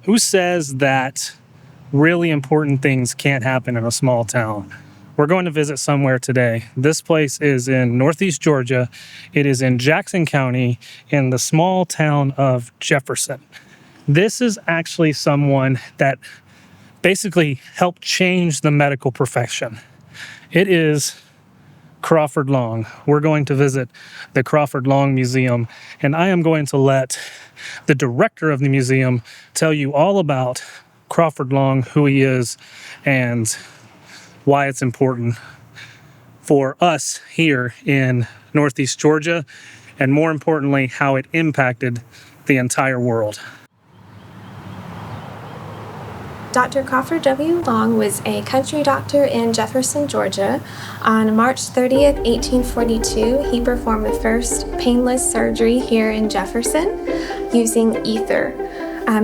Who says that really important things can't happen in a small town? We're going to visit somewhere today. This place is in Northeast Georgia. It is in Jackson County in the small town of Jefferson. This is actually someone that basically helped change the medical profession. It is Crawford Long. We're going to visit the Crawford Long Museum, and I am going to let the director of the museum tell you all about Crawford Long, who he is, and why it's important for us here in Northeast Georgia, and more importantly, how it impacted the entire world. Dr. Crawford W. Long was a country doctor in Jefferson, Georgia. On March 30th, 1842, he performed the first painless surgery here in Jefferson using ether.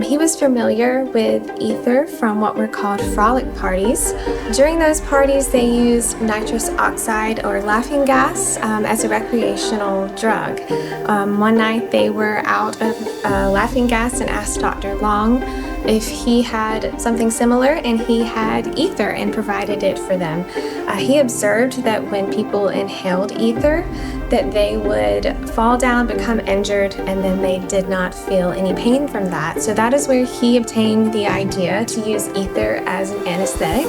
He was familiar with ether from what were called frolic parties. During those parties, they used nitrous oxide or laughing gas as a recreational drug. One night, they were out of laughing gas and asked Dr. Long if he had something similar, and he had ether and provided it for them. He observed that when people inhaled ether, that they would fall down, become injured, and then they did not feel any pain from that. So that is where he obtained the idea to use ether as an anesthetic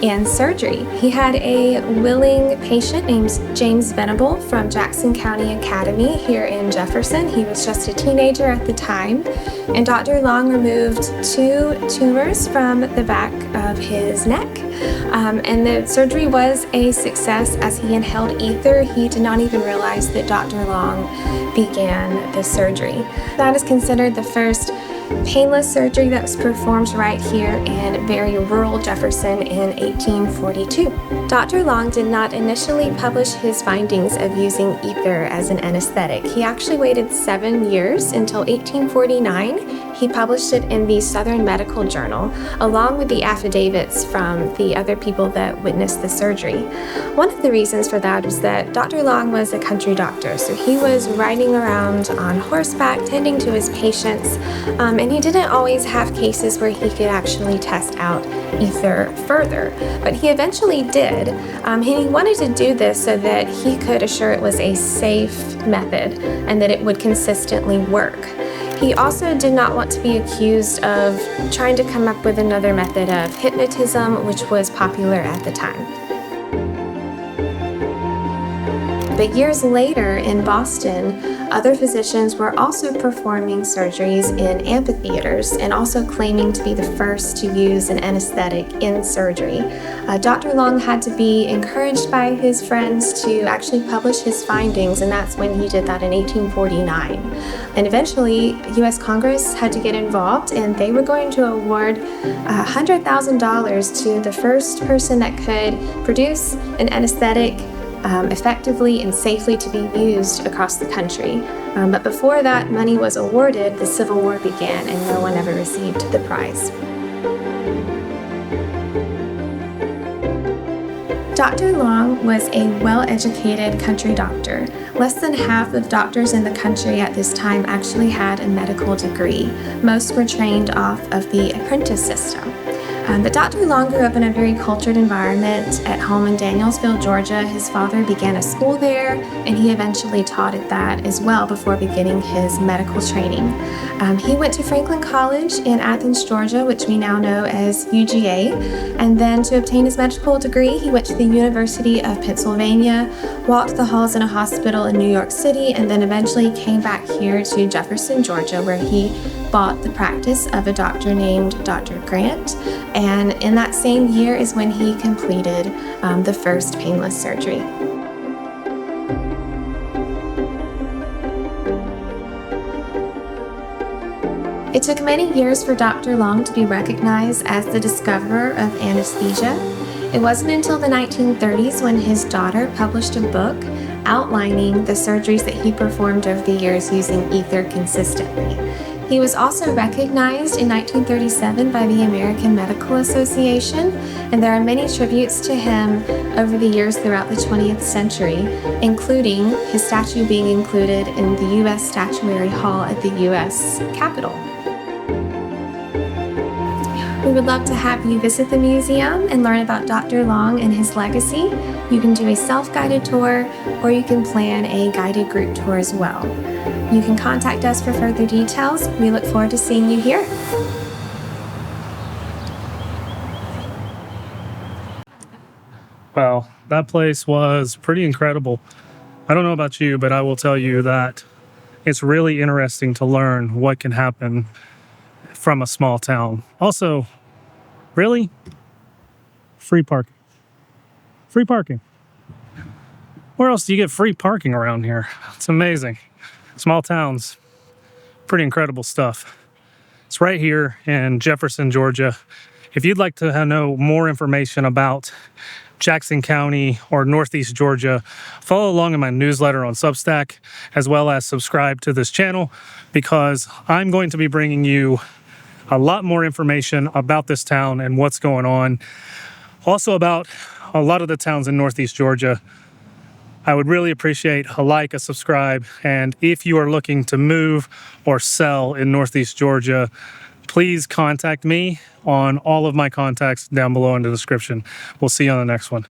in surgery. He had a willing patient named James Venable from Jackson County Academy here in Jefferson. He was just a teenager at the time, and Dr. Long removed 2 tumors from the back of his neck. And the surgery was a success. As he inhaled ether, he did not even realize that Dr. Long began the surgery. That is considered the first painless surgery that was performed right here in very rural Jefferson in 1842. Dr. Long did not initially publish his findings of using ether as an anesthetic. He actually waited 7 years until 1849. He published it in the Southern Medical Journal, along with the affidavits from the other people that witnessed the surgery. One of the reasons for that was that Dr. Long was a country doctor, so he was riding around on horseback, tending to his patients, and he didn't always have cases where he could actually test out ether further. But he eventually did, and he wanted to do this so that he could assure it was a safe method and that it would consistently work. He also did not want to be accused of trying to come up with another method of hypnotism, which was popular at the time. But years later in Boston, other physicians were also performing surgeries in amphitheaters and also claiming to be the first to use an anesthetic in surgery. Dr. Long had to be encouraged by his friends to actually publish his findings, and that's when he did that in 1849. And eventually, U.S. Congress had to get involved, and they were going to award $100,000 to the first person that could produce an anesthetic effectively and safely to be used across the country. But before that money was awarded, the Civil War began, and no one ever received the prize. Dr. Long was a well-educated country doctor. Less than half of doctors in the country at this time actually had a medical degree. Most were trained off of the apprentice system. But Dr. Long grew up in a very cultured environment at home in Danielsville, Georgia. His father began a school there, and he eventually taught at that as well before beginning his medical training. He went to Franklin College in Athens, Georgia, which we now know as UGA, and then to obtain his medical degree, he went to the University of Pennsylvania, walked the halls in a hospital in New York City, and then eventually came back here to Jefferson, Georgia, where he bought the practice of a doctor named Dr. Grant. And in that same year is when he completed the first painless surgery. It took many years for Dr. Long to be recognized as the discoverer of anesthesia. It wasn't until the 1930s when his daughter published a book outlining the surgeries that he performed over the years using ether consistently. He was also recognized in 1937 by the American Medical Association, and there are many tributes to him over the years throughout the 20th century, including his statue being included in the U.S. Statuary Hall at the U.S. Capitol. We would love to have you visit the museum and learn about Dr. Long and his legacy. You can do a self-guided tour, or you can plan a guided group tour as well. You can contact us for further details. We look forward to seeing you here. Wow, that place was pretty incredible. I don't know about you, but I will tell you that it's really interesting to learn what can happen from a small town. Also, really, free parking. Free parking. Where else do you get free parking around here? It's amazing. Small towns, pretty incredible stuff. It's right here in Jefferson, Georgia. If you'd like to know more information about Jackson County or Northeast Georgia, follow along in my newsletter on Substack, as well as subscribe to this channel, because I'm going to be bringing you a lot more information about this town and what's going on. Also about a lot of the towns in Northeast Georgia. I would really appreciate a like, a subscribe, and if you are looking to move or sell in Northeast Georgia, please contact me on all of my contacts down below in the description. We'll see you on the next one.